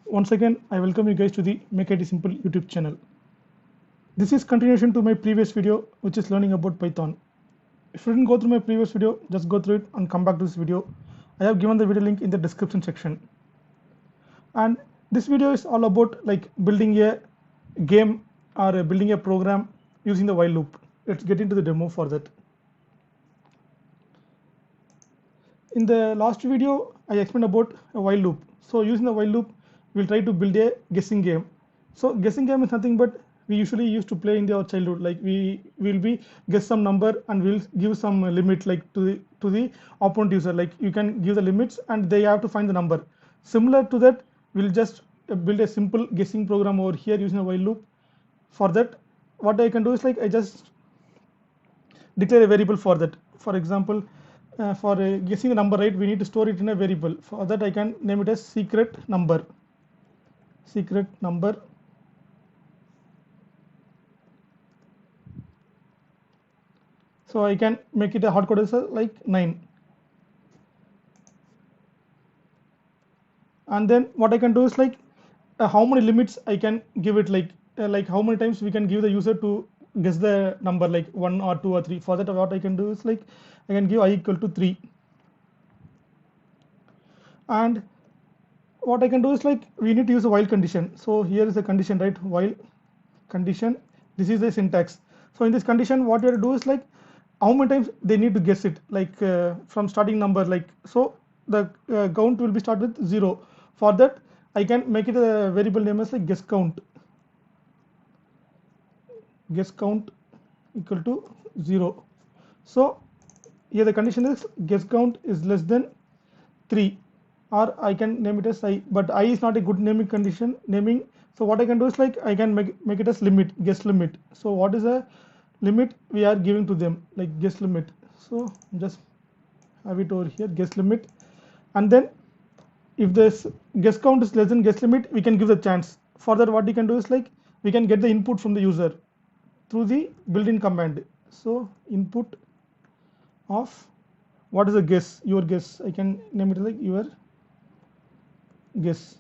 Once again, I welcome you guys to the Make IT Simple YouTube channel. This is continuation to my previous video, which is learning about Python. If you didn't go through my previous video, just go through it and come back to this video. I have given the video link in the description section. And this video is all about like building a game or building a program using the while loop. Let's get into the demo for that. In the last video, I explained about a while loop. So using the while loop, we'll try to build a guessing game. So guessing game is nothing but we usually used to play in our childhood. Like we will be guess some number and we'll give some limit like to the opponent user. Like you can give the limits and they have to find the number. Similar to that, we'll just build a simple guessing program over here using a while loop. For that, what I can do is like I just declare a variable for that. For example, for guessing the number right, we need to store it in a variable. For that, I can name it as secret number. So I can make it a hard code as like 9. And then what I can do is like how many limits I can give it, like how many times we can give the user to guess the number, like 1 or 2 or 3. For that, what I can do is like I can give I equal to 3. And what I can do is like we need to use a while condition. So here is a condition, right? While condition. This is the syntax. So in this condition, what you have to do is like how many times they need to guess it, like from starting number, like so the count will be start with 0. For that, I can make it a variable name as like guess count equal to 0. So here the condition is guess count is less than 3, or I can name it as I, but I is not a good naming. So what I can do is like I can make it as limit, guess limit. So what is the limit we are giving to them, like guess limit. So just have it over here, guess limit. And then if this guess count is less than guess limit, we can give the chance. For that, what we can do is like we can get the input from the user through the built-in command. So input of what is the guess, your guess. I can name it like your guess.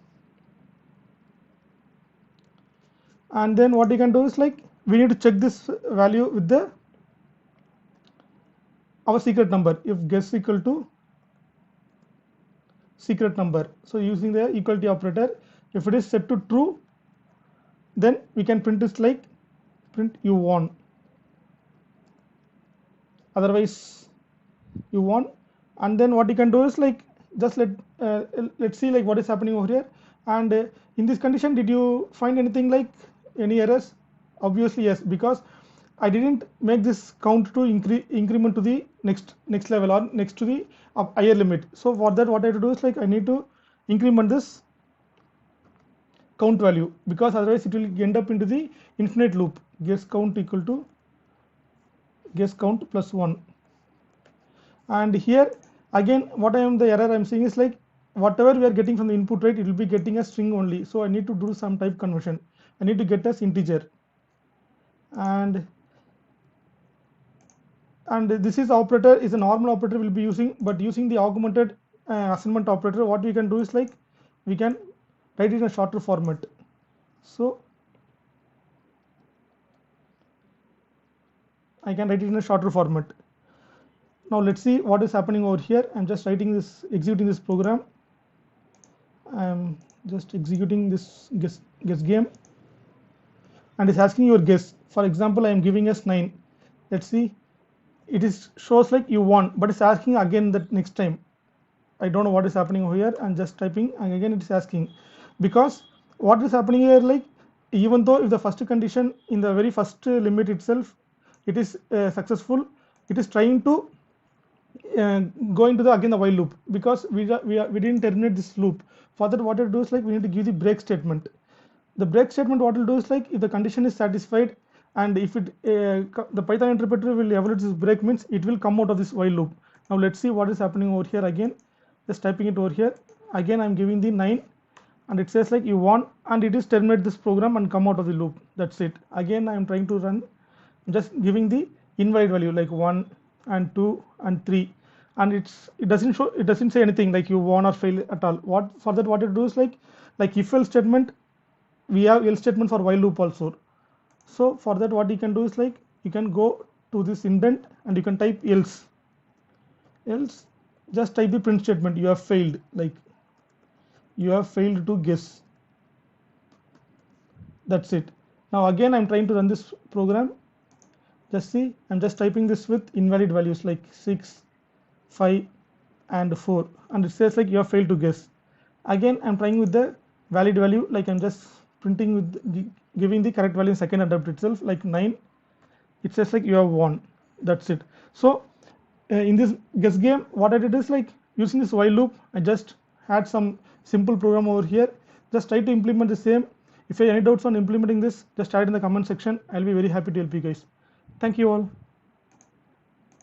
And then what we can do is like we need to check this value with the our secret number. If guess equal to secret number, so using the equality operator, if it is set to true, then we can print this like print you won, otherwise you won. And then what you can do is like just let's see like what is happening over here. And in this condition, did you find anything like any errors? Obviously yes, because I didn't make this count to increment to the next level or next to the higher limit. So for that, what I have to do is like I need to increment this count value, because otherwise it will end up into the infinite loop. Guess count equal to guess count plus 1. And here again, what I am the error I'm seeing is like whatever we are getting from the input, right, it will be getting a string only. So I need to do some type conversion. I need to get as integer. And this is operator is a normal operator we'll be using, but using the augmented assignment operator, what we can do is like we can write it in a shorter format. So I can write it in a shorter format. Now let's see what is happening over here. I'm just executing this program. I'm just executing this guess game, and it's asking your guess. For example, I am giving us 9. Let's see, it is shows like you won, but it's asking again that next time. I don't know what is happening over here. I'm just typing, and again it is asking, because what is happening here, like even though if the first condition in the very first limit itself it is successful, it is trying to go into the again the while loop, because we didn't terminate this loop. For that, what it do is like we need to give the break statement. The break statement, what it will do is like if the condition is satisfied, and if it the Python interpreter will evaluate this break, means it will come out of this while loop. Now let's see what is happening over here. Again, just typing it over here. Again, I'm giving the 9, and it says like you won, and it is terminate this program and come out of the loop. That's it. Again, I'm trying to run, just giving the invalid value like 1 and 2 and 3. and it doesn't say anything like you won or fail at all. What you do is like if else statement, we have else statement for while loop also. So for that what you can do is like you can go to this indent and you can type else just type the print statement, you have failed, like you have failed to guess. That's it. Now again I'm trying to run this program. Just see, I'm just typing this with invalid values like 6, 5 and 4, and it says like you have failed to guess. Again I'm trying with the valid value, like I'm just printing with giving the correct value in second attempt itself, like 9. It says like you have won. That's it. So in this guess game, what I did is like using this while loop, I just had some simple program over here. Just try to implement the same. If you have any doubts on implementing this, just add in the comment section. I'll be very happy to help you guys. Thank you all.